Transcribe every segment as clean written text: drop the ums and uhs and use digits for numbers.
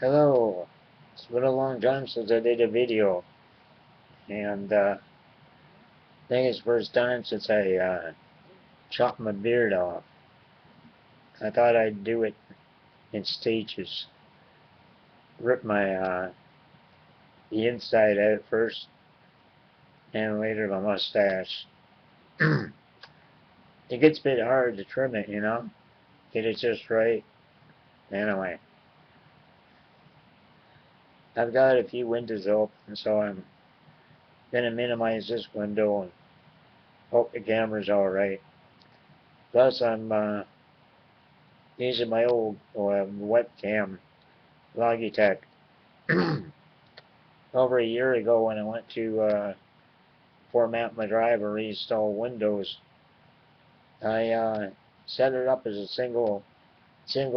Hello. It's been a long time since I did a video, and I think it's the first time since I chopped my beard off. I thought I'd do it in stages. Rip my the inside out first, and later my mustache. It gets a bit hard to trim it, get it just right. Anyway, I've got a few windows open, so I'm gonna minimize this window and hope the camera's all right. Plus, I'm using my old webcam, Logitech. Over a year ago, when I went to format my drive or reinstall Windows, I set it up as a single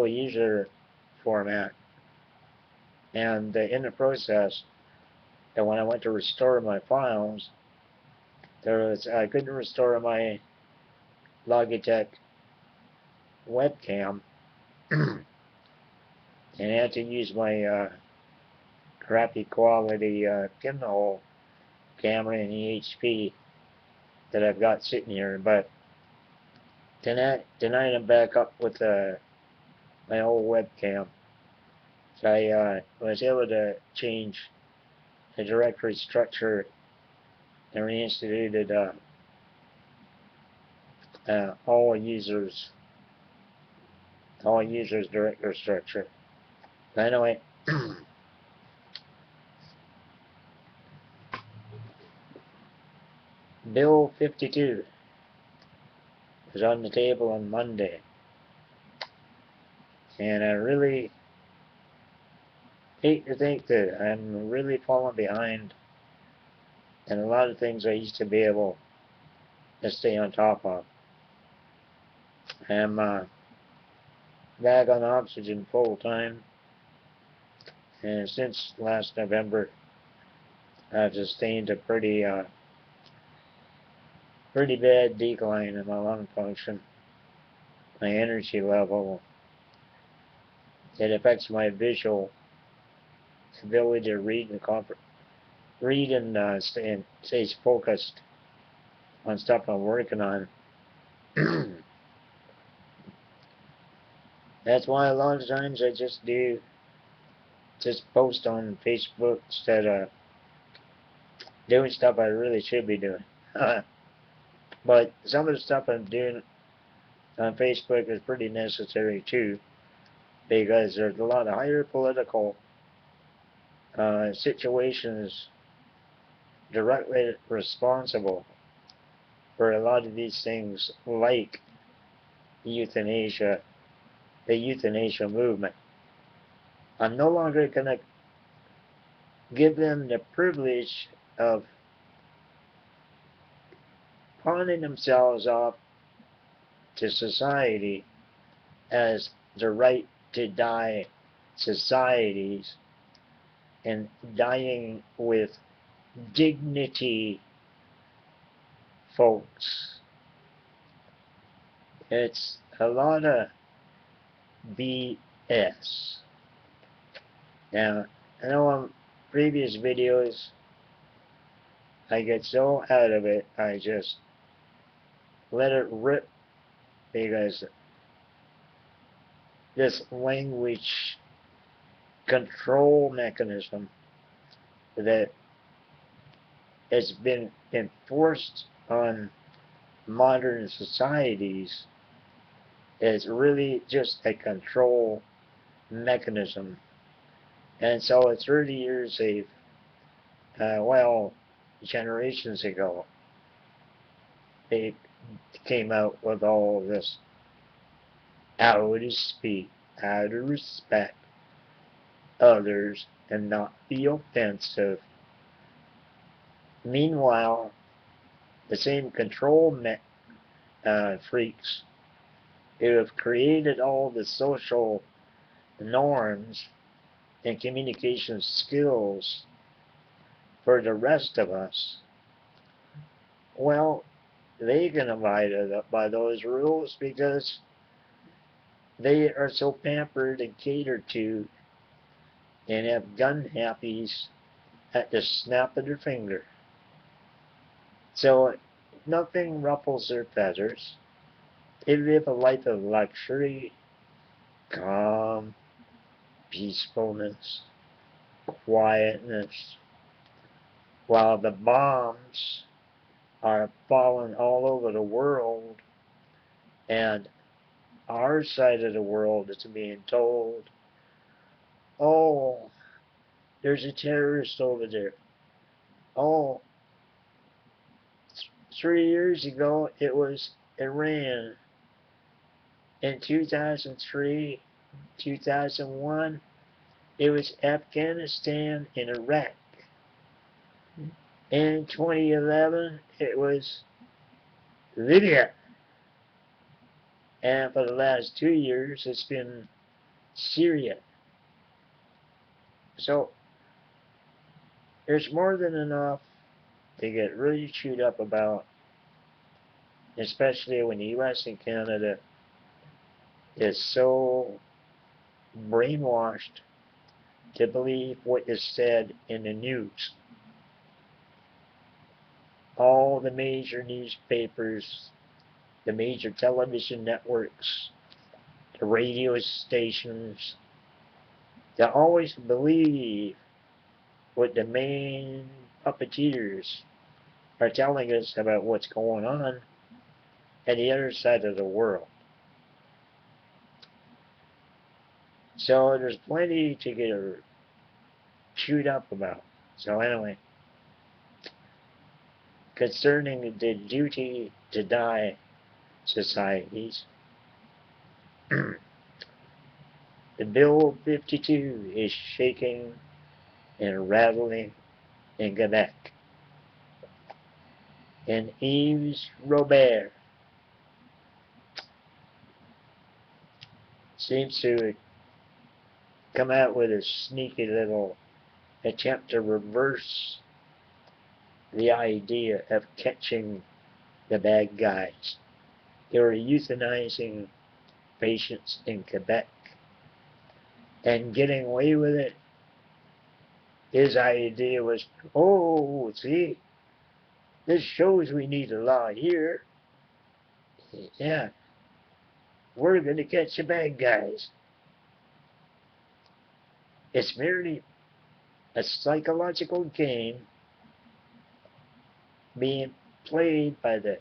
user format, and in the process, and when I went to restore my files, I couldn't restore my Logitech webcam, and I had to use my crappy quality pinhole camera in EHP that I've got sitting here. But tonight I'm back up with my old webcam. So I was able to change the directory structure and reinstituted all users directory structure. But anyway, Bill 52 was on the table on Monday, and I really hate to think that I'm really falling behind in a lot of things I used to be able to stay on top of. I'm back on oxygen full time, and since last November, I've sustained a pretty bad decline in my lung function, my energy level. It affects my visual ability to read and stay focused on stuff I'm working on. That's why a lot of times I just post on Facebook instead of doing stuff I really should be doing. But some of the stuff I'm doing on Facebook is pretty necessary too, because there's a lot of higher political situations directly responsible for a lot of these things, like euthanasia, the euthanasia movement. I'm no longer going to give them the privilege of pawning themselves off to society as the right to die societies and dying with dignity, folks. It's a lot of BS. Now, I know on previous videos I get so out of it, I just let it rip, because this language control mechanism that has been enforced on modern societies is really just a control mechanism. And so 30 years generations ago, they came out with all this how to speak, how to respect others and not be offensive. Meanwhile, the same control freaks who have created all the social norms and communication skills for the rest of us, well, they can abide by those rules because they are so pampered and catered to and have gun happies at the snap of their finger. So nothing ruffles their feathers. They live a life of luxury, calm, peacefulness, quietness, while the bombs are falling all over the world, and our side of the world is being told, oh, there's a terrorist over there. Oh, 3 years ago it was Iran. In 2003, 2001, it was Afghanistan and Iraq. In 2011, it was Libya. And for the last 2 years, it's been Syria. So there's more than enough to get really chewed up about, especially when the US and Canada is so brainwashed to believe what is said in the news. All the major newspapers, the major television networks, the radio stations, they always believe what the main puppeteers are telling us about what's going on at the other side of the world. So there's plenty to get chewed up about. So anyway, concerning the duty to die societies, the Bill 52 is shaking and rattling in Quebec. And Yves Robert seems to come out with a sneaky little attempt to reverse the idea of catching the bad guys. They were euthanizing patients in Quebec and getting away with it. His idea was, oh, see, this shows we need a law here. Yeah, we're going to catch the bad guys. It's merely a psychological game being played by the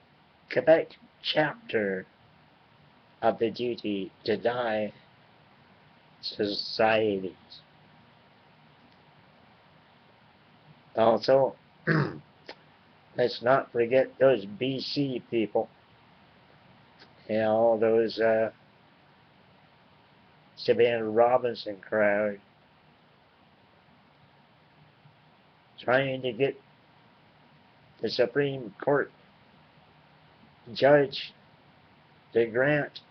Quebec chapter of the Duty to Die societies. Also, let's not forget those BC people, you know, those Savannah Robinson crowd, trying to get the Supreme Court judge to grant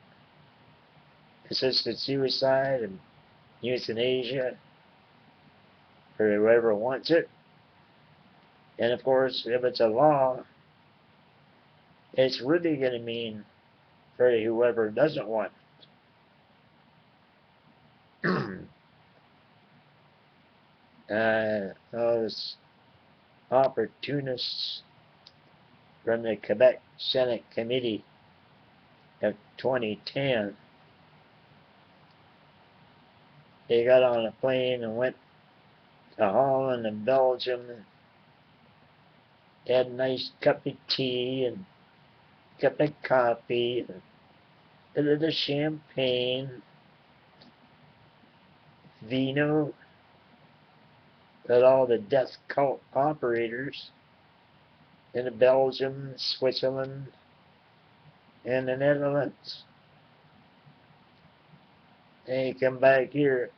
assisted suicide and euthanasia for whoever wants it. And of course, if it's a law, it's really going to mean for whoever doesn't want it. Those opportunists from the Quebec Senate Committee of 2010, they got on a plane and went to Holland and Belgium and had a nice cup of tea and cup of coffee and a little champagne, vino, that all the death cult operators in Belgium, Switzerland, and the Netherlands. They come back here,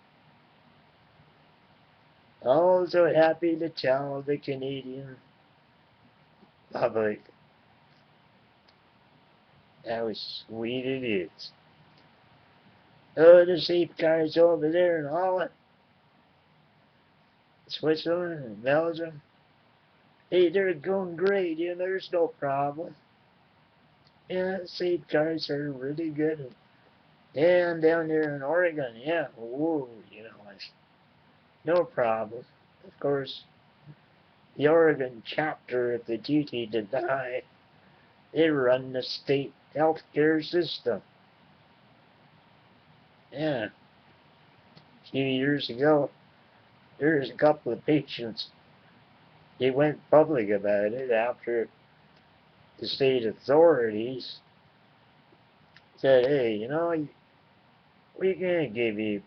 all so happy to tell the Canadian public how sweet it is. Oh, the safeguards over there in Holland, Switzerland, and Belgium, hey, they're going great. You know, there's no problem. Yeah, safeguards are really good. And down there in Oregon, yeah, whoa, you know, no problem. Of course, the Oregon chapter of the Duty to Die, they run the state healthcare system. Yeah. A few years ago, there was a couple of patients. They went public about it after the state authorities said, hey, you know, we can't give you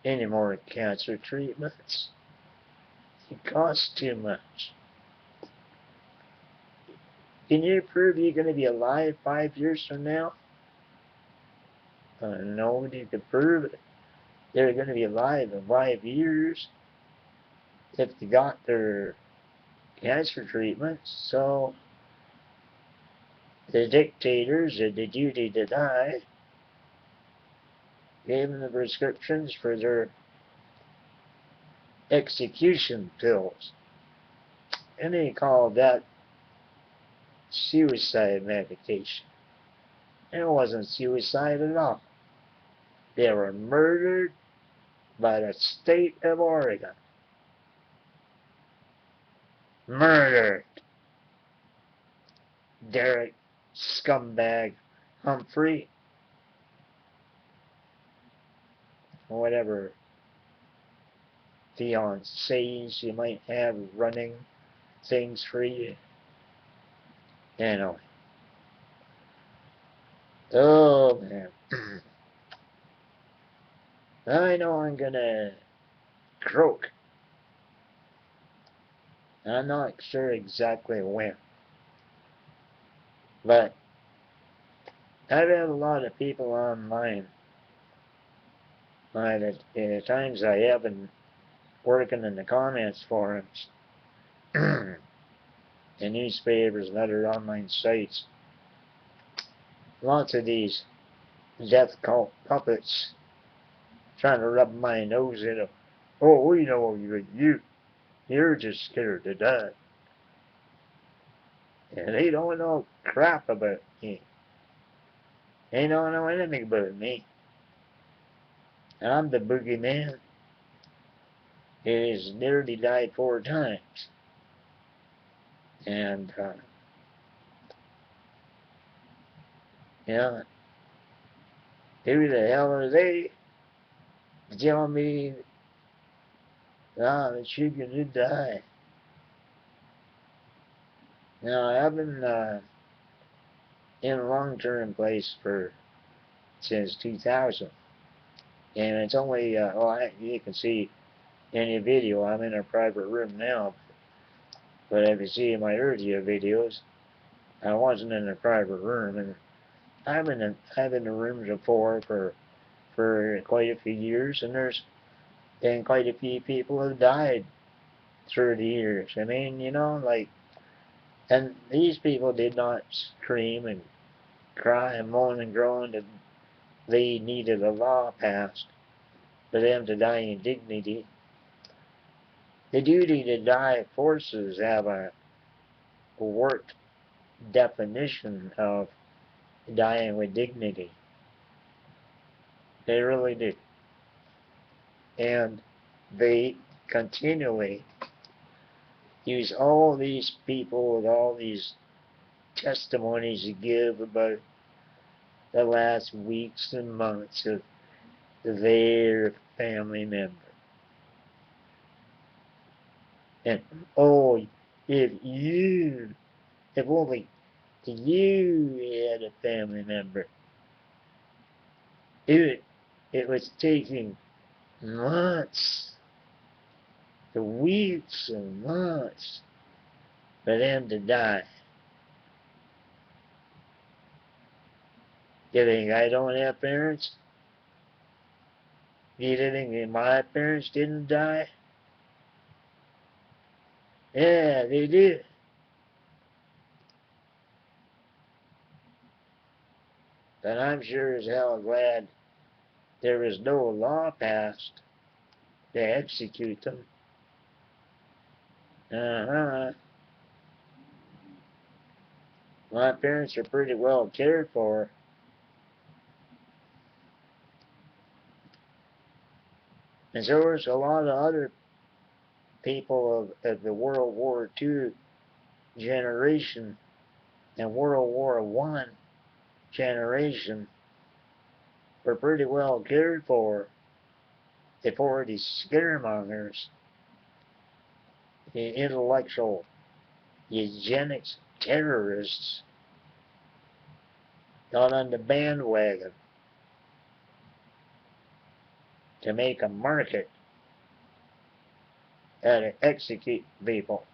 any more cancer treatments. It costs too much. Can you prove you're going to be alive 5 years from now? Nobody could prove it. They're going to be alive in 5 years if they got their cancer treatments. So the dictators of the Duty to Die gave them the prescriptions for their execution pills. And they called that suicide medication. And it wasn't suicide at all. They were murdered by the state of Oregon. Murdered. Derek Scumbag Humphrey, whatever fiancés you might have running things for you. Anyway. Oh, man. I know I'm gonna croak. I'm not sure exactly when. But I've had a lot of people online. At times I have been working in the comments forums, in newspapers and other online sites. Lots of these death cult puppets trying to rub my nose in it. Oh, we know you're just scared to die. And they don't know crap about me. They don't know anything about me. I'm the boogeyman. He has nearly died 4 times. And, yeah, who the hell are they to tell me that you're going to die? Now, I've been in a long-term place since 2000. And it's only, you can see in the video, I'm in a private room now. But if you see in my earlier videos, I wasn't in a private room. And I've been in the rooms before for quite a few years. And there's been quite a few people who died through the years. I mean, you know, like, and these people did not scream and cry and moan and groan that they needed a law passed for them to die in dignity. The Duty to Die forces have a warped definition of dying with dignity. They really do. And they continually use all these people with all these testimonies to give about the last weeks and months of their family member. And, oh, if only you had a family member, it was taking months, weeks and months for them to die. You think I don't have parents? You think my parents didn't die? Yeah, they did. But I'm sure as hell glad there was no law passed to execute them. My parents are pretty well cared for. And so there's a lot of other people of the World War II generation and World War I generation were pretty well cared for before these scaremongers, the intellectual eugenics terrorists, got on the bandwagon to make a market out of execute people.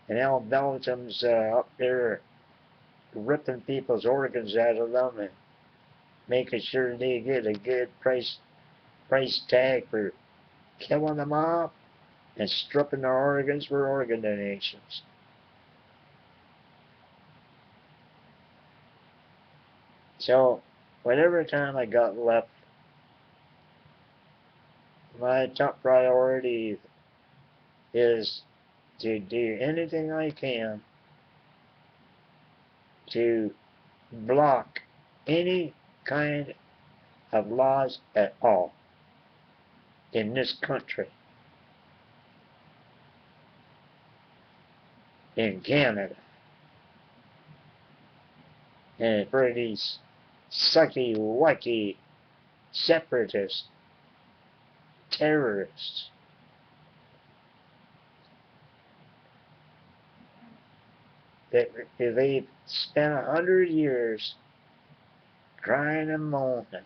And now Belgium's up there ripping people's organs out of them and making sure they get a good price tag for killing them off and stripping their organs for organ donations. So, whatever time I got left, my top priority is to do anything I can to block any kind of laws at all in this country, in Canada, and for these sucky-wucky separatist terrorists. They've spent 100 years crying and moaning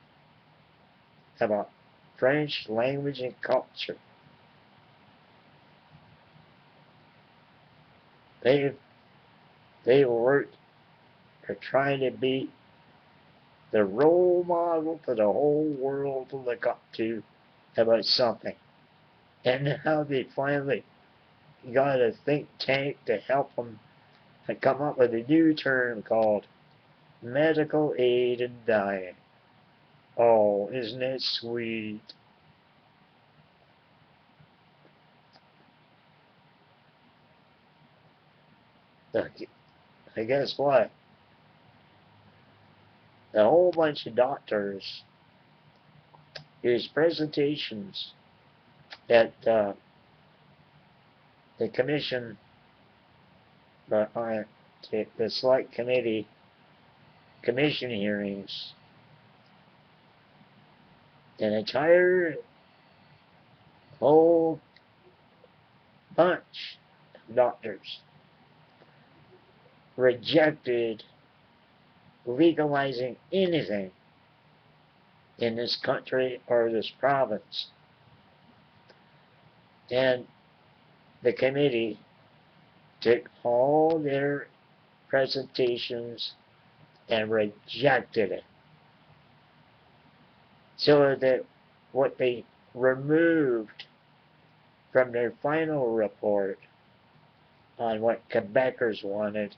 about French language and culture. They've worked for trying to be the role model for the whole world to look up to about something. And now they finally got a think tank to help them and come up with a new term called medical aid in dying. Oh, isn't it sweet? I guess what? A whole bunch of doctors use presentations at the commission, the select committee commission hearings. An entire whole bunch of doctors rejected legalizing anything in this country or this province. And the committee took all their presentations and rejected it. So that what they removed from their final report on what Quebecers wanted,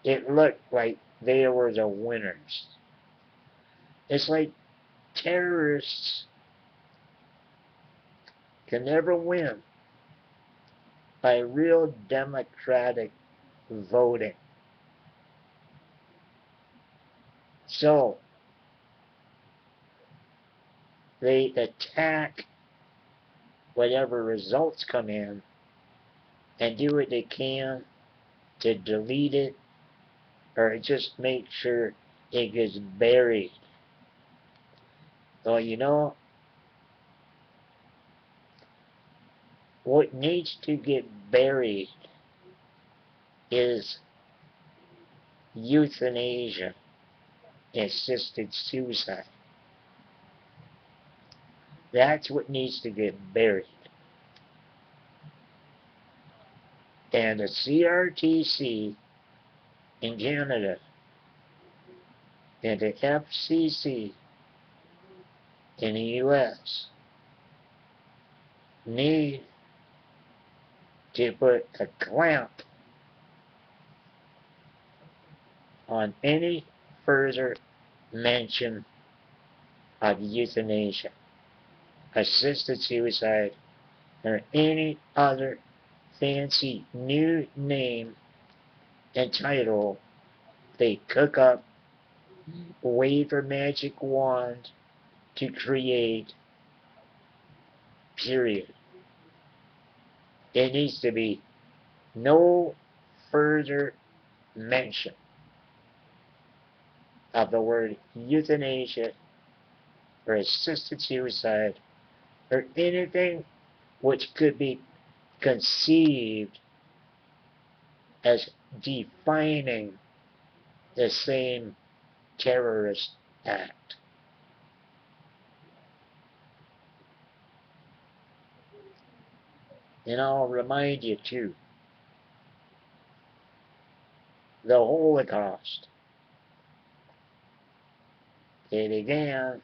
it looked like they were the winners. It's like terrorists can never win by real democratic voting. So, they attack whatever results come in and do what they can to delete it or just make sure it gets buried. So, you know, what needs to get buried is euthanasia, assisted suicide. That's what needs to get buried. And the CRTC in Canada and the FCC in the US need to put a clamp on any further mention of euthanasia, assisted suicide, or any other fancy new name and title they cook up, wave a magic wand, to create, period. There needs to be no further mention of the word euthanasia or assisted suicide or anything which could be conceived as defining the same terrorist act. And I'll remind you too, the Holocaust, it began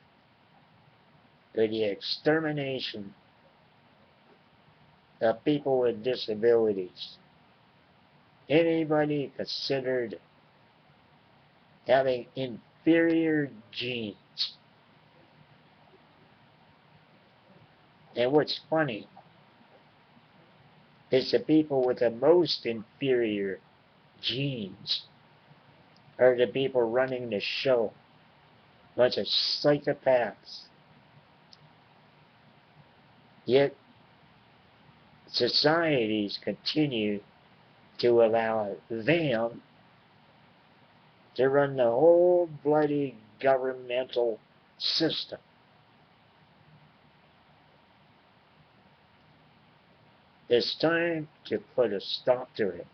with the extermination of people with disabilities. Anybody considered having inferior genes. And what's funny is the people with the most inferior genes are the people running the show. Bunch of psychopaths. Yet societies continue to allow them to run the whole bloody governmental system. It's time to put a stop to it.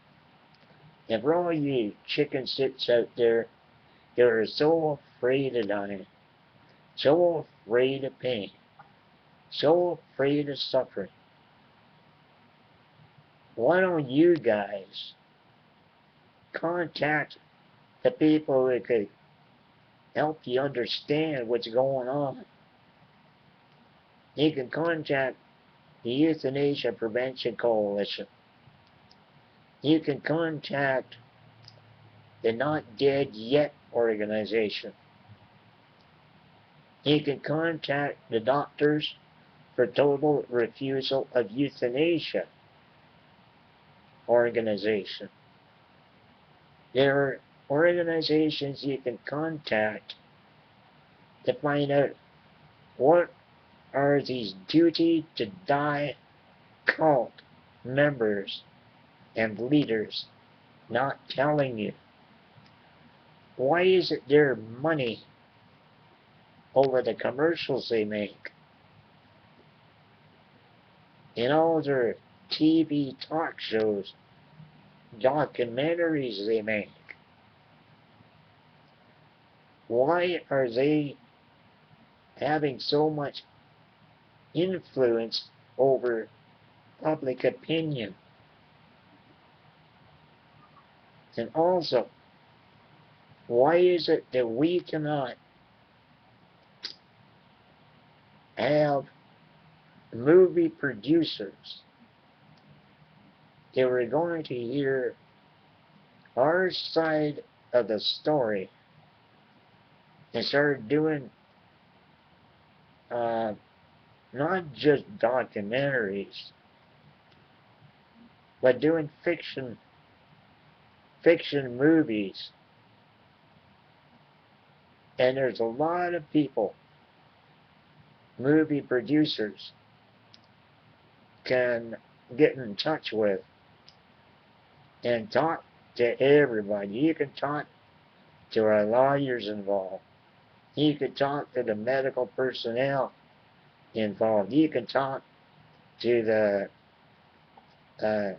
And for all you chicken shits out there that are so afraid of dying, so afraid of pain, so afraid of suffering, why don't you guys contact the people that could help you understand what's going on? You can contact the Euthanasia Prevention Coalition. You can contact the Not Dead Yet organization. You can contact the Doctors for Total Refusal of Euthanasia organization. There are organizations you can contact to find out what are these duty to die cult members and leaders not telling you. Why is it their money over the commercials they make in all their TV talk shows, documentaries they make? Why are they having so much influence over public opinion? And also, why is it that we cannot have movie producers that we're going to hear our side of the story and start doing not just documentaries, but doing fiction movies? And there's a lot of people, movie producers, can get in touch with and talk to everybody. You can talk to our lawyers involved. You can talk to the medical personnel involved. You can talk to the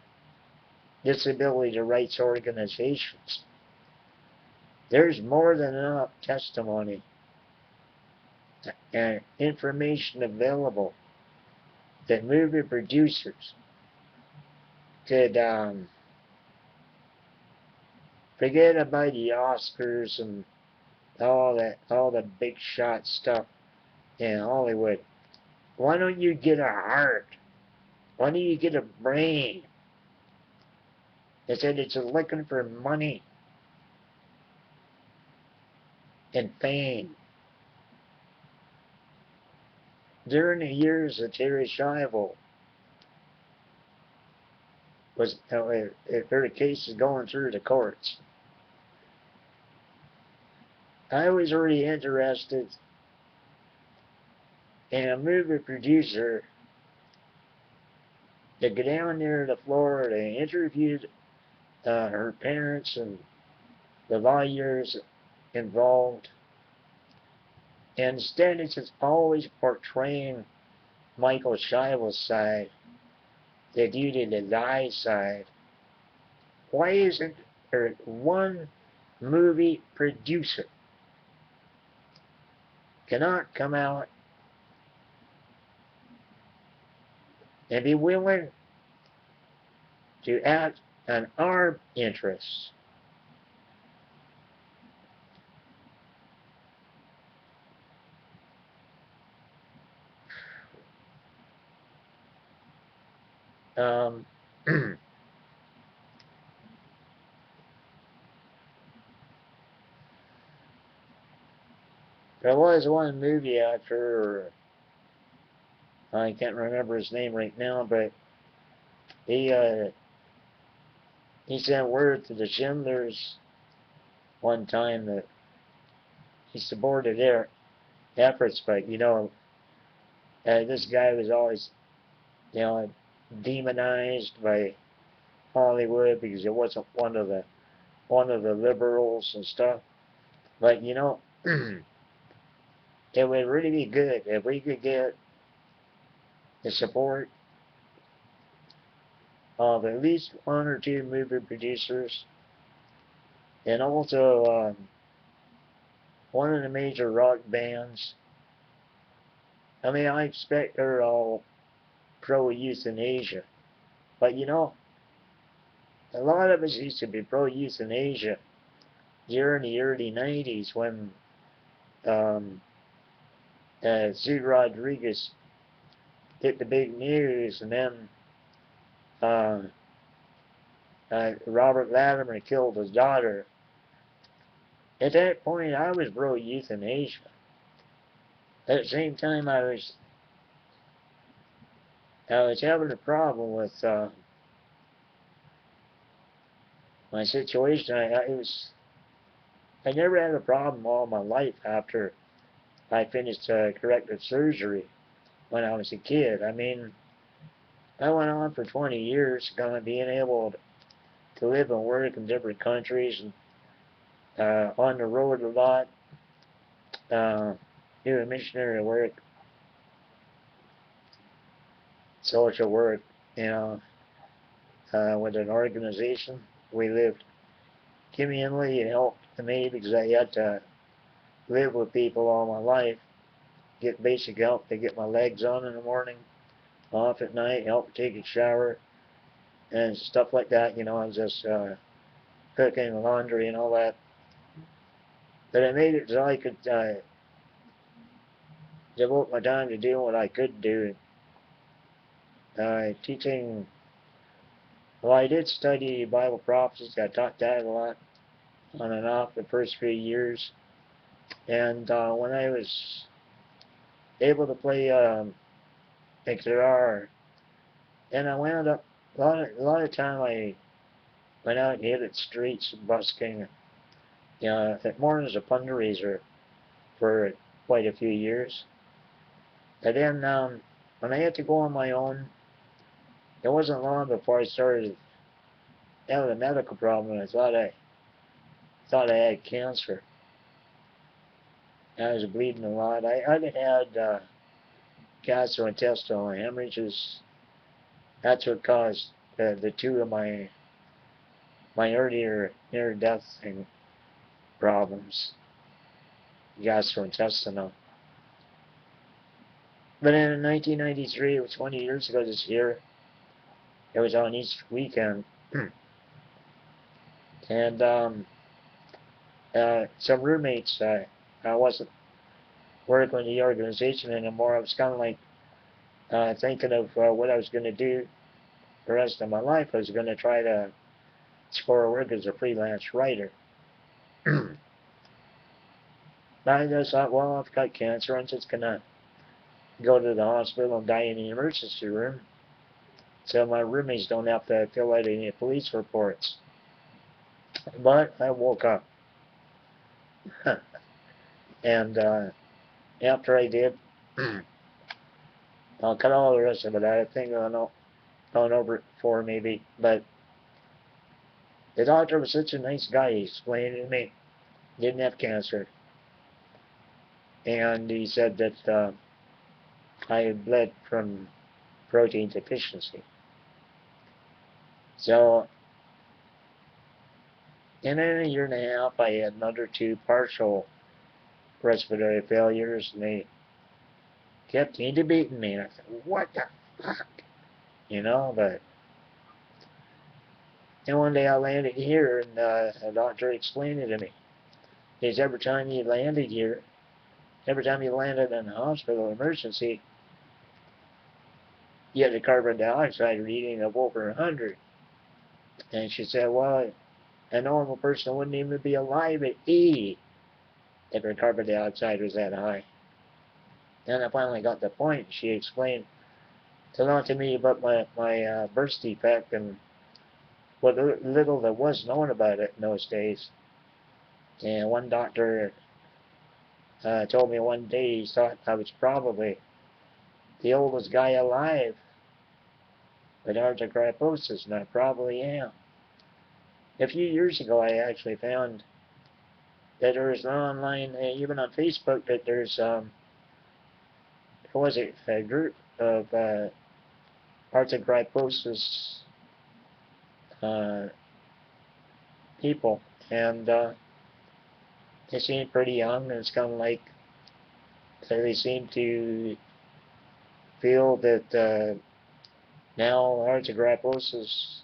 disability rights organizations. There's more than enough testimony and information available that movie producers could forget about the Oscars and all the big shot stuff in Hollywood. Why don't you get a heart? Why don't you get a brain? They said it's looking for money and fame. During the years that Terry Schiavo was, her case is going through the courts, I was already interested and a movie producer to go down there to Florida and interview her parents and the lawyers involved. And instead, it's just always portraying Michael Shivel's side, the duty to die side. Why isn't there one movie producer cannot come out and be willing to act on our interests? There was one movie actor, I can't remember his name right now, but he sent word to the Schindlers one time that he supported their efforts, but this guy was always demonized by Hollywood because it wasn't one of the liberals and stuff. But it would really be good if we could get the support of at least one or two movie producers, and also one of the major rock bands. I mean, I expect they're all pro-euthanasia, but a lot of us used to be pro-euthanasia during the early 90s when Sue Rodriguez hit the big news, and then Robert Latimer killed his daughter. At that point, I was pro-euthanasia. At the same time, I was having a problem with my situation. I never had a problem all my life after I finished corrective surgery when I was a kid. I mean, I went on for 20 years, kind of being able to live and work in different countries, and on the road a lot, doing missionary work, social work, with an organization. We lived communally. It helped me because I had to live with people all my life, get basic help to get my legs on in the morning, off at night, help take a shower, and stuff like that. I was just cooking, laundry, and all that. But it made it so I could devote my time to doing what I could do. Teaching, well, I did study Bible prophecies. I taught that a lot on and off the first few years. And when I was able to play the guitar, and I wound up, a lot of time I went out and hit the streets busking, more as a fundraiser for quite a few years. And then when I had to go on my own, it wasn't long before I started having a medical problem. I thought I had cancer. I was bleeding a lot. I had gastrointestinal hemorrhages. That's what caused the two of my earlier near-death problems, gastrointestinal. But then in 1993, it was 20 years ago this year, it was on Easter weekend, and some roommates, I wasn't working with the organization anymore. I was kind of like thinking of what I was going to do the rest of my life. I was going to try to explore work as a freelance writer. I just thought, well, I've got cancer. I'm just going to go to the hospital and die in the emergency room so my roommates don't have to fill out any police reports. But I woke up. And after I did, I'll cut all the rest of it out. I think I'll know gone over it before maybe, but the doctor was such a nice guy. He explained it to me. Didn't have cancer, and he said that I had bled from protein deficiency. So in a year and a half, I had another 2 partial respiratory failures, and they kept intubating me. And I said, "What the fuck?" You know, but and one day I landed here, and a doctor explained it to me. He says, every time you landed here, every time you landed in a hospital emergency, you had a carbon dioxide reading of over 100. And she said, well, a normal person wouldn't even be alive at 80 if her carbon dioxide was that high. And I finally got the point. She explained a lot to me about my birth defect and what little there was known about it in those days. And one doctor told me one day he thought I was probably the oldest guy alive with arthrogryposis, and I probably am. A few years ago, I actually found that there's an online, even on Facebook, that there's, what was it, a group of arthrogryposis people, and they seem pretty young, and it's kind of like they seem to feel that now arthrogryposis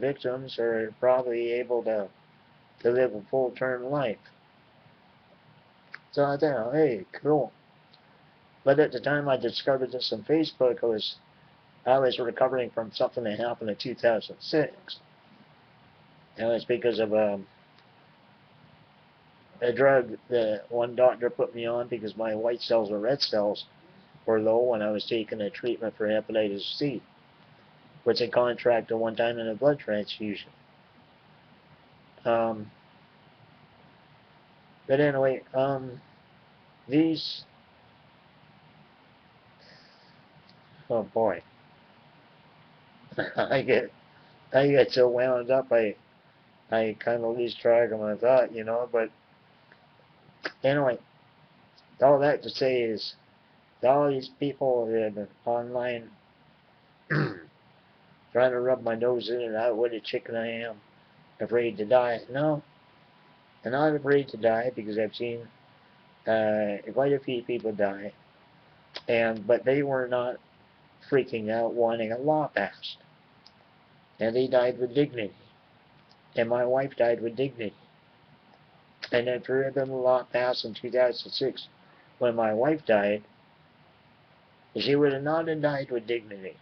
victims are probably able to live a full-term life. So I thought, hey, cool. But at the time I discovered this on Facebook, I was recovering from something that happened in 2006. And it was because of a drug that one doctor put me on because my white cells or red cells were low when I was taking a treatment for hepatitis C, which I contracted one time in a blood transfusion. But anyway, these, oh boy, I get so wound up, I kind of lose track of my thought, you know. But anyway, all that to say is, all these people that are online trying to rub my nose in and out, what a chicken I am, afraid to die. No, I'm not afraid to die because I've seen quite a few people die, but they were not freaking out wanting a law passed. And they died with dignity. And my wife died with dignity. And after the law passed in 2006, when my wife died, she would have not died with dignity.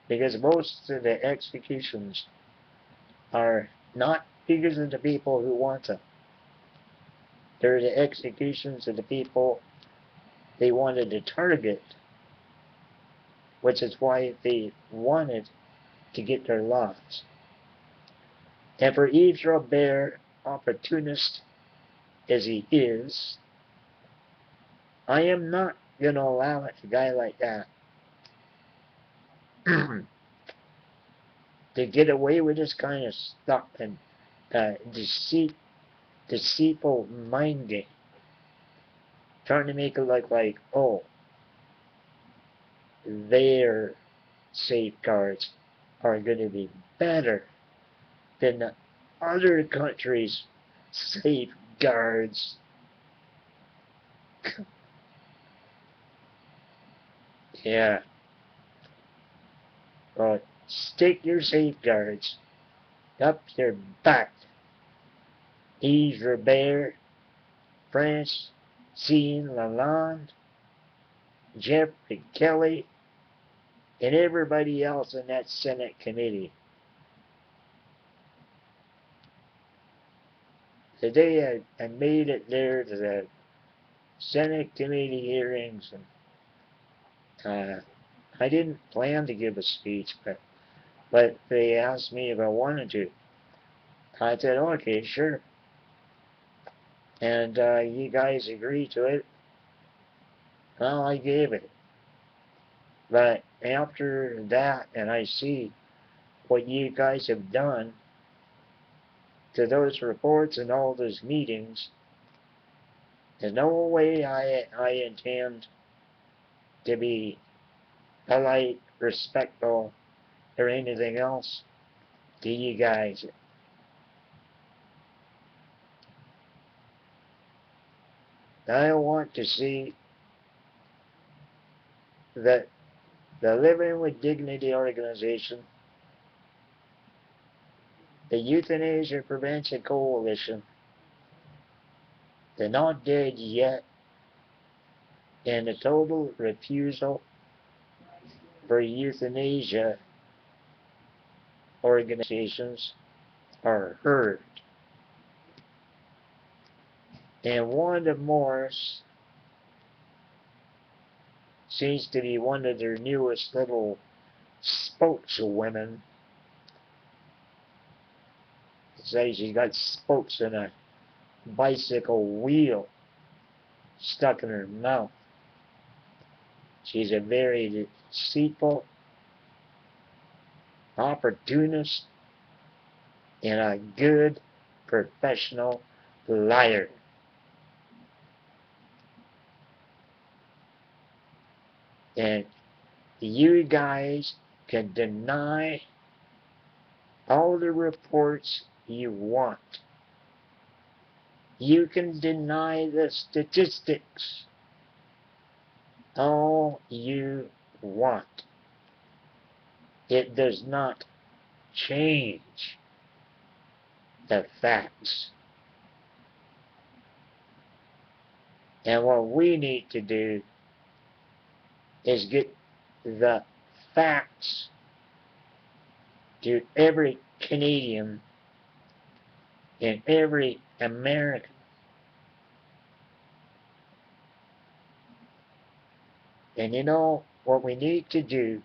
Because most of the executions are not because of the people who want them. They're the executions of the people they wanted to target, which is why they wanted to get their lives. And for Yves, Robert, opportunist as he is, I am not going to allow a guy like that to get away with this kind of stuff and deceitful mind game, trying to make it look like, oh, their safeguards are going to be better than the other countries' safeguards. Yeah. Well, stick your safeguards up their back. Yves, Robert, France, Jean Lalonde, Jeffrey Kelly, and everybody else in that Senate committee. The day I made it there to the Senate committee hearings, and I didn't plan to give a speech, but they asked me if I wanted to. I said, okay, sure. And you guys agreed to it. Well, I gave it. But after that, and I see what you guys have done to those reports and all those meetings, there's no way I intend to be polite, respectful, or anything else to you guys. I want to see that the Living with Dignity organization, the Euthanasia Prevention Coalition, the Not Dead Yet, and the Total Refusal for Euthanasia organizations are heard. And Wanda Morris seems to be one of their newest little spokeswomen. Say she's got spokes in a bicycle wheel stuck in her mouth. She's a very deceitful, opportunist, and a good professional liar. And you guys can deny all the reports you want. You can deny the statistics all you want. It does not change the facts. And what we need to do is get the facts to every Canadian and every American. And you know what we need to do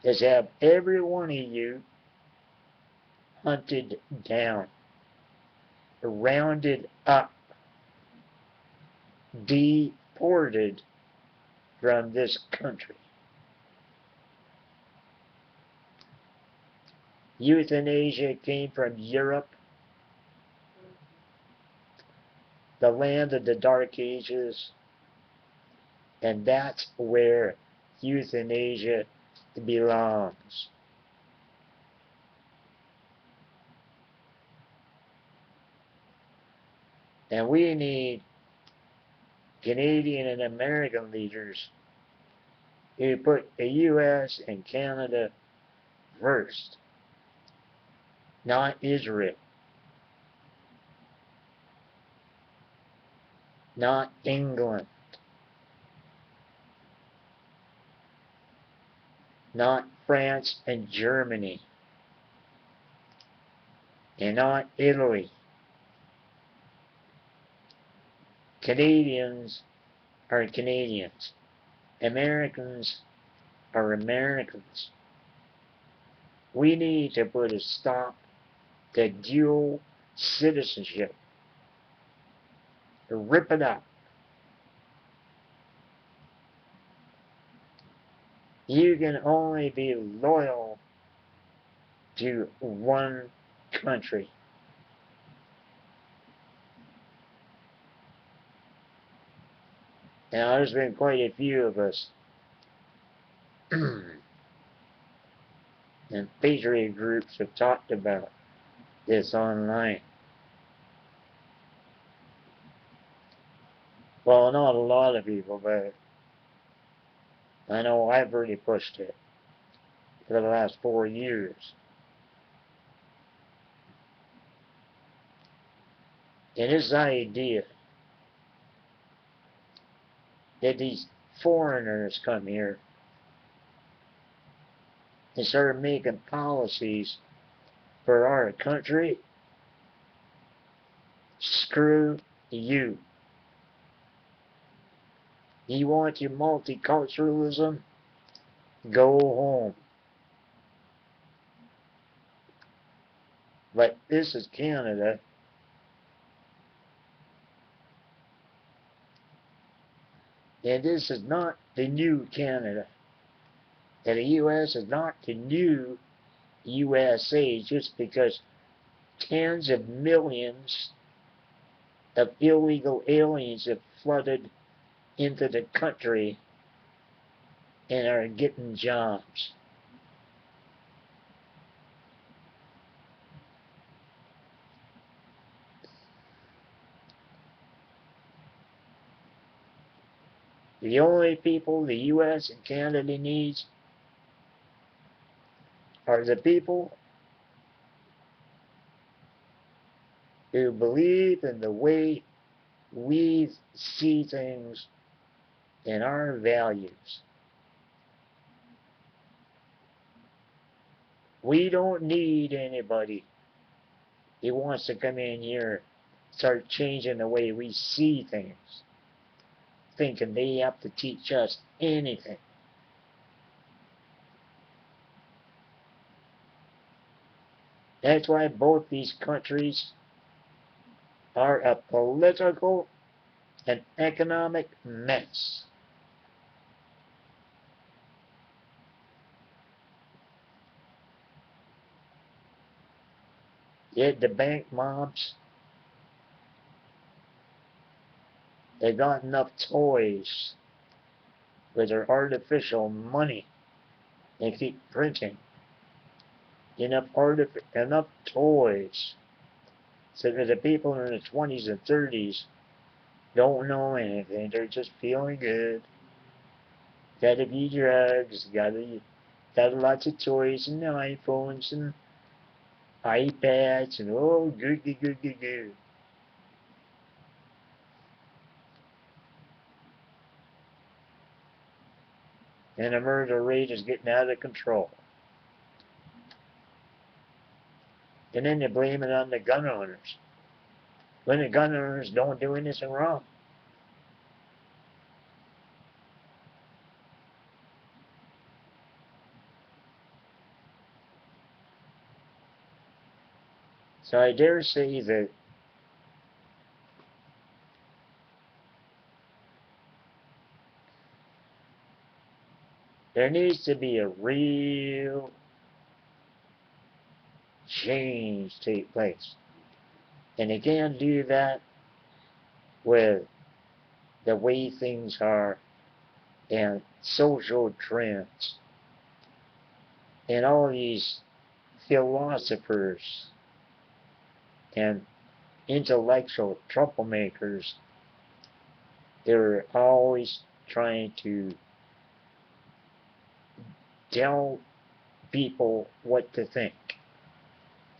is have every one of you hunted down, rounded up, deported from this country. Euthanasia came from Europe, the land of the Dark Ages, and that's where euthanasia belongs. And we need Canadian and American leaders who put the U.S. and Canada first, not Israel, not England, not France and Germany, and not Italy. Canadians are Canadians. Americans are Americans. We need to put a stop to dual citizenship. Rip it up. You can only be loyal to one country. Now, there's been quite a few of us and patriot groups have talked about this online. Well, not a lot of people, but I know I've really pushed it for the last 4 years. And this idea that these foreigners come here and start making policies for our country, screw you. You want your multiculturalism? Go home. But this is Canada. And this is not the new Canada. And the U.S. is not the new USA just because tens of millions of illegal aliens have flooded into the country and are getting jobs. The only people the U.S. and Canada needs are the people who believe in the way we see things and our values. We don't need anybody who wants to come in here, start changing the way we see things, thinking they have to teach us anything. That's why both these countries are a political and economic mess. Yet the bank mobs, they got enough toys with their artificial money. They keep printing enough toys so that the people in their 20s and 30s don't know anything. They're just feeling good. Gotta be drugs. Got lots of toys and iPhones and iPads and oh, good. And the murder rate is getting out of control. And then they blame it on the gun owners, when the gun owners don't do anything wrong. So I dare say that there needs to be a real change take place. And they can't do that with the way things are and social trends and all these philosophers and intellectual troublemakers. They're always trying to tell people what to think,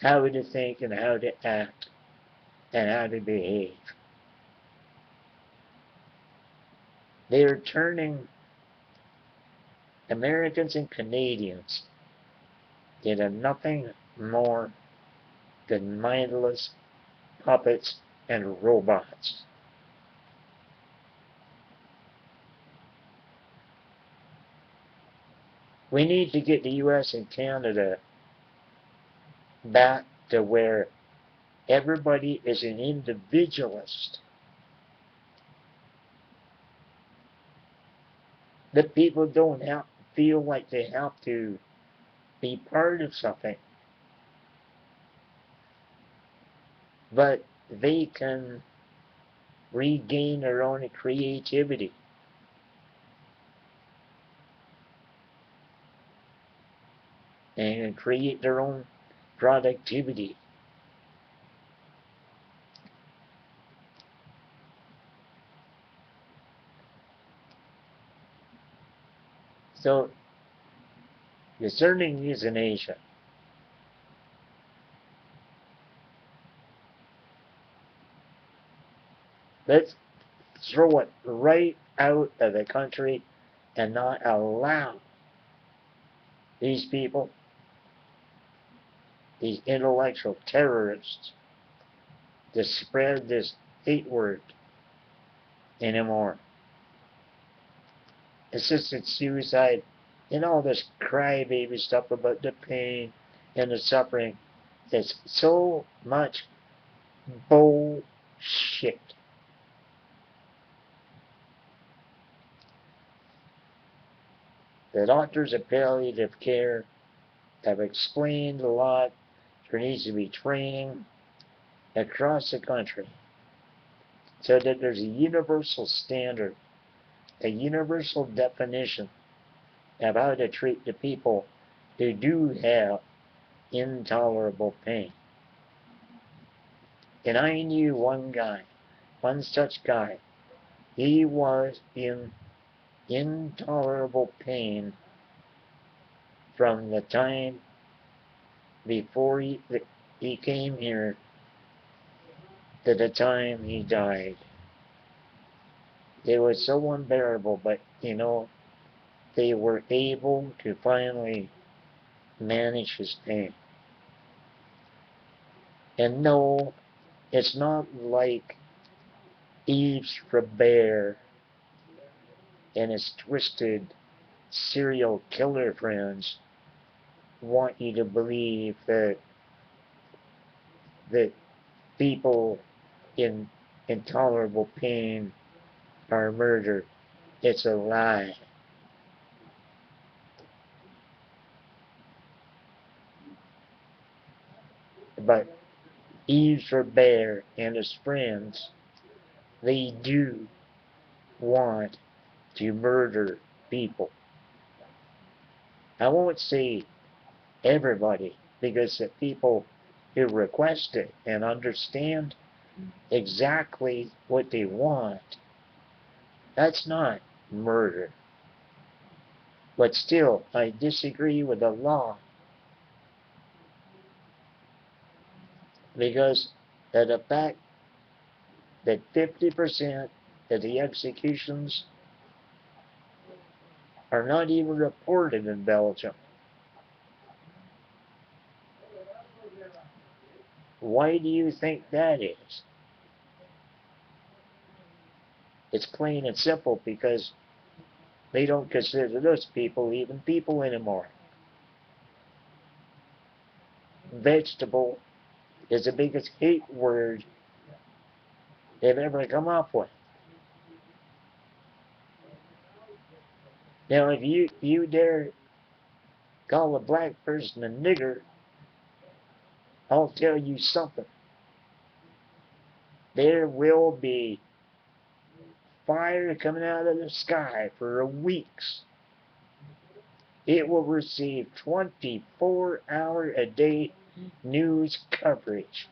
how to think and how to act and how to behave. They are turning Americans and Canadians into nothing more than mindless puppets and robots. We need to get the U.S. and Canada back to where everybody is an individualist. That people don't feel like they have to be part of something, but they can regain their own creativity. And create their own productivity. So, concerning euthanasia, let's throw it right out of the country and not allow these people, these intellectual terrorists, to spread this hate word anymore. Assisted suicide and all this crybaby stuff about the pain and the suffering. It's so much bullshit. The doctors of palliative care have explained a lot. There needs to be training across the country so that there's a universal standard, a universal definition of how to treat the people who do have intolerable pain. And I knew one guy, one such guy. He was in intolerable pain from the time before he came here to the time he died. It was so unbearable, but they were able to finally manage his pain. And no, it's not like Yves and his twisted serial killer friends want you to believe that people in intolerable pain are murdered. It's a lie. But Yves and his friends, they do want to murder people. I won't say everybody, because the people who request it and understand exactly what they want, that's not murder. But still, I disagree with the law, because of the fact that 50% of the executions are not even reported in Belgium. Why do you think that is? It's plain and simple because they don't consider those people even people anymore. Vegetable is the biggest hate word they've ever come up with. Now, if you dare call a black person a nigger, I'll tell you something. There will be fire coming out of the sky for weeks. It will receive 24-hour-a-day news coverage.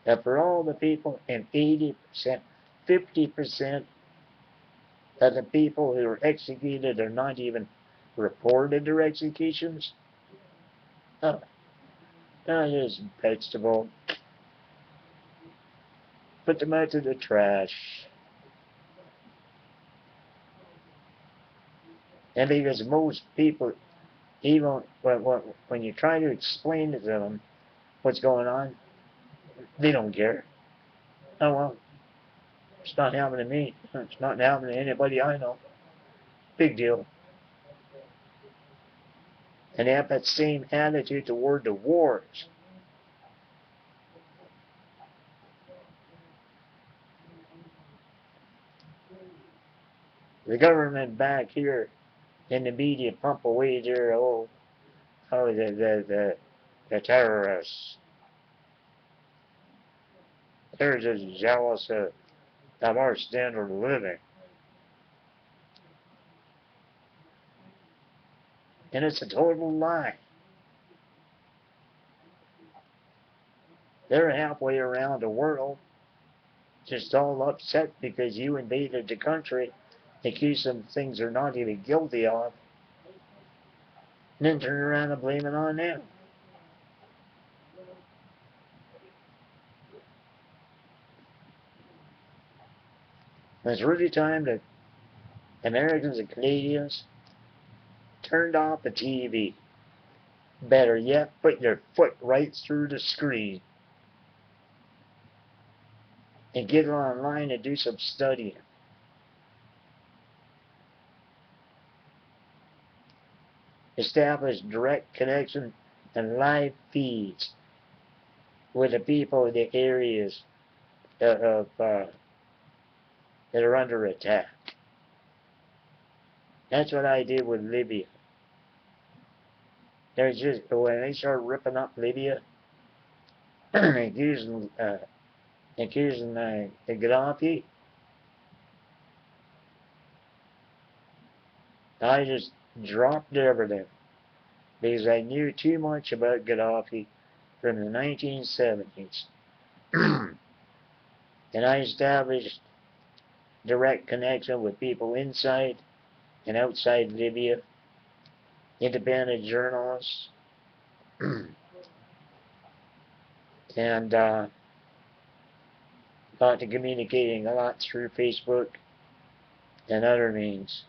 And for all the people, and 80%, 50% of the people who are executed are not even reported their executions. Oh, that is vegetable. Put them out to the trash. And because most people, even when you try to explain to them what's going on, they don't care. Oh, well, it's not happening to me. It's not happening to anybody I know. Big deal. And they have that same attitude toward the wars. The government back here in the media pump away their, the terrorists. They're just jealous of our standard of living. And it's a total lie. They're halfway around the world, just all upset because you invaded the country, accuse them of things they're not even guilty of, and then turn around and blame it on them. And it's really time that Americans and Canadians turned off the TV. Better yet, put your foot right through the screen and get online and do some studying. Establish direct connection and live feeds with the people in the areas of that are under attack. That's what I did with Libya. There's just, when they start ripping up Libya, accusing the Gaddafi, I just dropped everything because I knew too much about Gaddafi from the 1970s. And I established direct connection with people inside and outside Libya, independent journalists, and got to communicating a lot through Facebook and other means.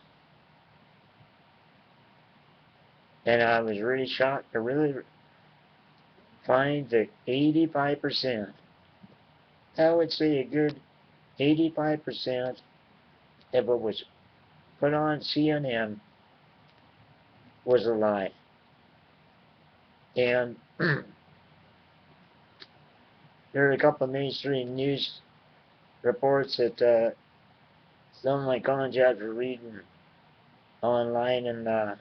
And I was really shocked to really find that 85%, I would say a good 85% of what was put on CNN was a lie. And there are a couple of mainstream news reports that some of my contacts were reading online, and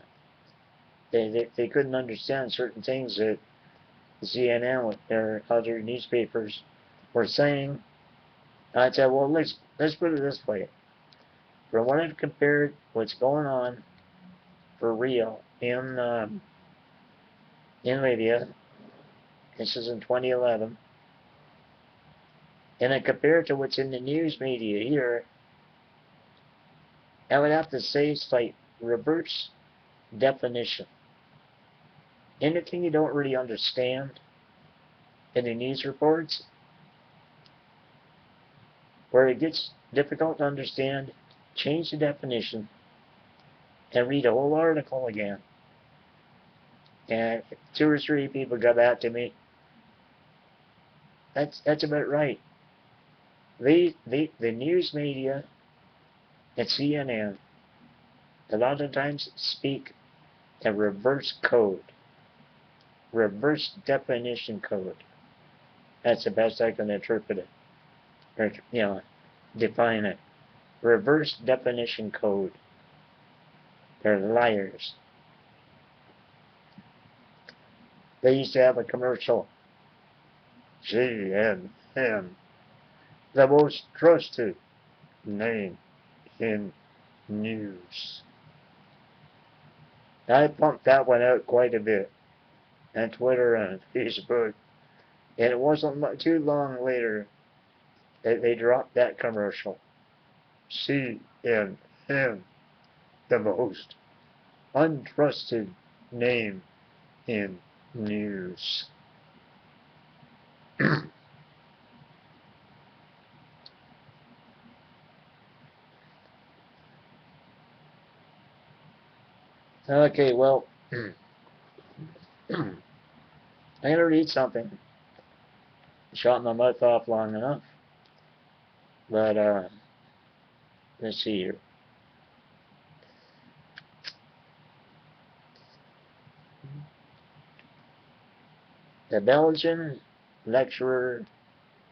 they couldn't understand certain things that CNN with their other newspapers were saying. I said, well, let's put it this way. From what I've compared what's going on for real in Libya, this is in 2011, and I compare it to what's in the news media here, I would have to say it's like reverse definition. Anything you don't really understand in the news reports, where it gets difficult to understand, change the definition and read a whole article again. And 2 or 3 people got back to me. That's about right. The news media and CNN a lot of times speak a reverse code, reverse definition code. That's the best I can interpret it, or define it. Reverse definition code. They're liars. They used to have a commercial. CNN, the most trusted name in news. I pumped that one out quite a bit on Twitter and Facebook, and it wasn't too long later that they dropped that commercial. CNN, the most untrusted name in news. Okay, well, I'm going to read something. Shot my mouth off long enough. But, let's see here. The Belgian lecturer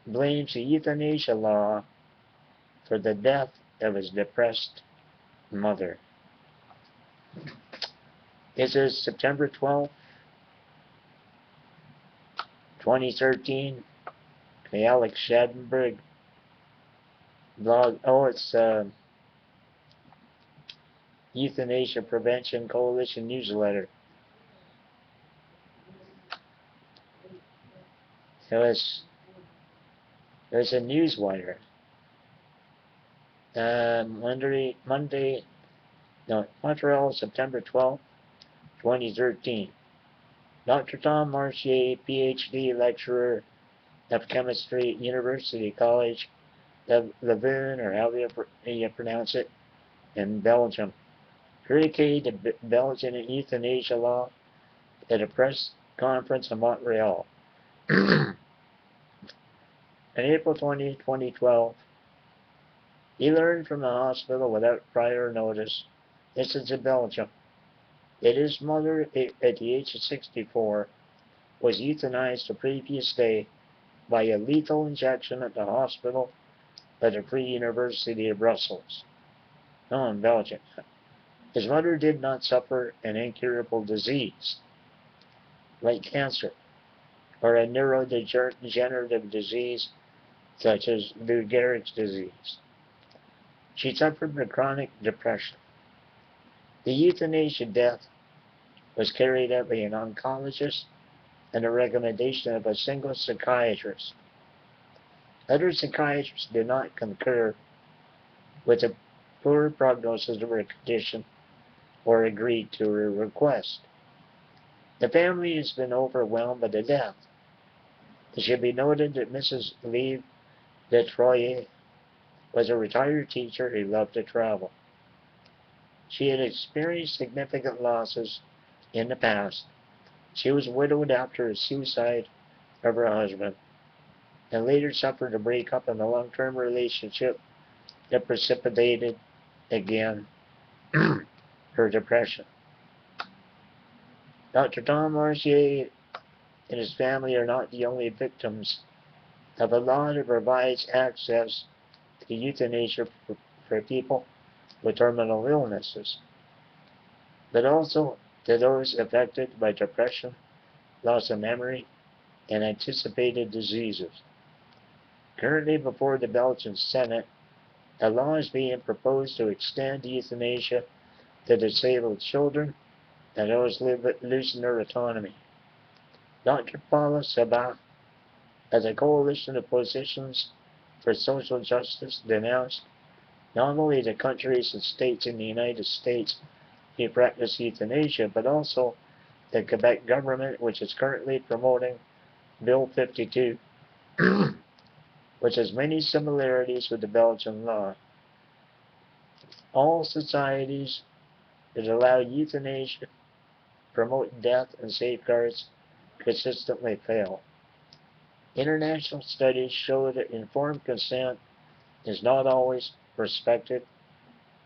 blames the euthanasia law for the death of his depressed mother. This is September 12th, 2013. The Alex Schadenberg blog. Oh, it's Euthanasia Prevention Coalition newsletter. So there's a newswire. Montreal, September 12th, 2013. Dr. Tom Marchier, PhD lecturer of chemistry at University College of Leuven, or how you pronounce it, in Belgium, critiqued the Belgian euthanasia law at a press conference in Montreal. On April 20, 2012, he learned from the hospital without prior notice, this is in Belgium, that his mother, at the age of 64, was euthanized the previous day by a lethal injection at the hospital at the Free University of Brussels, in Belgium. His mother did not suffer an incurable disease like cancer or a neurodegenerative disease such as Lou Gehrig's disease. She suffered from chronic depression. The euthanasia death was carried out by an oncologist and a recommendation of a single psychiatrist. Other psychiatrists did not concur with the poor prognosis of her condition or agreed to her request. The family has been overwhelmed by the death. It should be noted that Mrs. Yves de Troyes was a retired teacher who loved to travel. She had experienced significant losses in the past. She was widowed after the suicide of her husband, and later suffered a breakup in a long-term relationship that precipitated, again, her depression. Dr. Tom Marchier and his family are not the only victims of a law that provides access to euthanasia for people with terminal illnesses, but also to those affected by depression, loss of memory, and anticipated diseases. Currently before the Belgian Senate, a law is being proposed to extend euthanasia to disabled children and those losing their autonomy. Dr. Paula Sabat, as a coalition of positions for social justice, denounced not only the countries and states in the United States who practice euthanasia, but also the Quebec government, which is currently promoting Bill 52, which has many similarities with the Belgian law. All societies that allow euthanasia, promote death, and safeguards consistently fail. International studies show that informed consent is not always respected.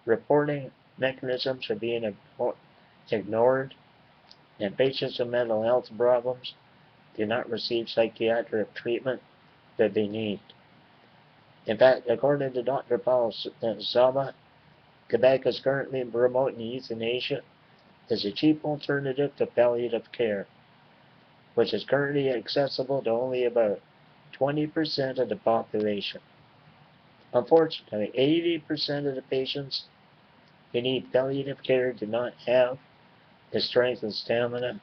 Reporting mechanisms are being ignored, and patients with mental health problems do not receive psychiatric treatment that they need. In fact, according to Dr. Paul Zaba, Quebec is currently promoting euthanasia as a cheap alternative to palliative care, which is currently accessible to only about 20% of the population. Unfortunately, 80% of the patients who need palliative care do not have the strength and stamina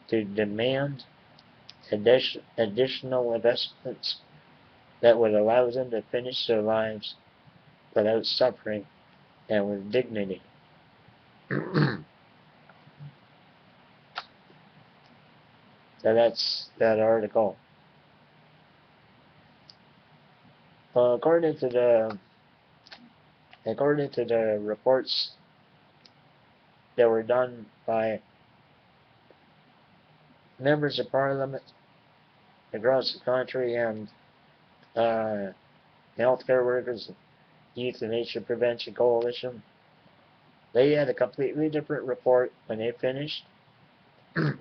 to demand additional investments that would allow them to finish their lives without suffering and with dignity. So that's that article. According to the reports that were done by members of parliament across the country and healthcare workers, Euthanasia Prevention Coalition, they had a completely different report when they finished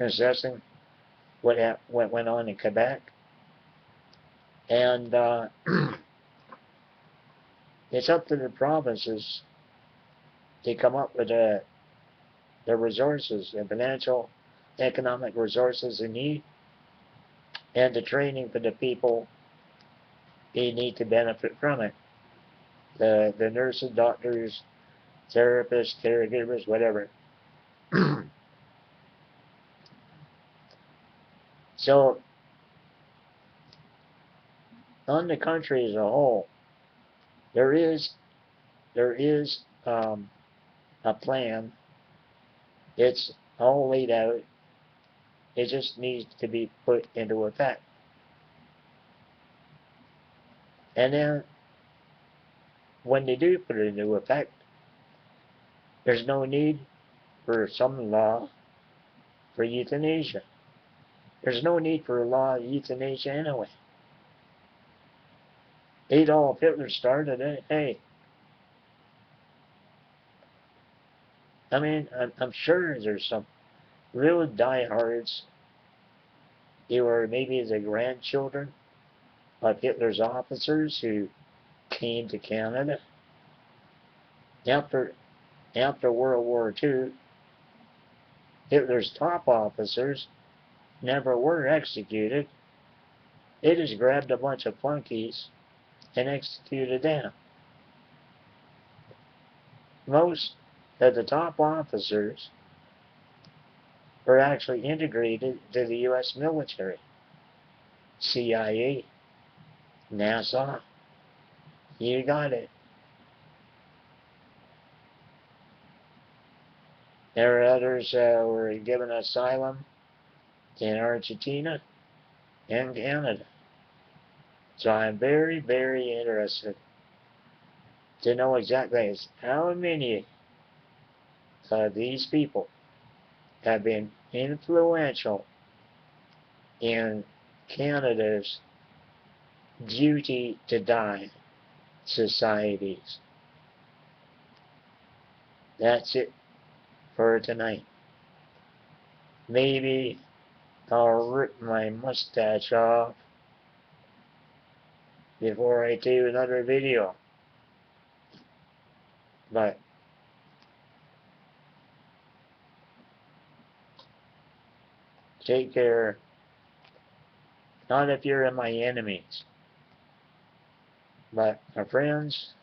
assessing what went on in Quebec. And it's up to the provinces to come up with the resources, the financial, economic resources they need, and the training for the people they need to benefit from it. The nurses, doctors, therapists, caregivers, whatever. So, on the country as a whole, there is a plan. It's all laid out. It just needs to be put into effect. And then, when they do put it into effect, there's no need for some law for euthanasia. There's no need for a law of euthanasia anyway. Adolf Hitler started it. Hey, I mean, I'm sure there's some real diehards who are maybe the grandchildren of Hitler's officers who came to Canada. After World War II, Hitler's top officers never were executed. They just grabbed a bunch of flunkies and executed them. Most of the top officers were actually integrated to the U.S. military. CIA, NASA, you got it. There are others were given asylum in Argentina and Canada. So I'm very, very interested to know exactly how many of these people have been influential in Canada's duty to die societies. That's it for tonight. Maybe I'll rip my mustache off before I do another video. But take care. Not if you're my enemies. But my friends,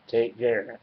take care.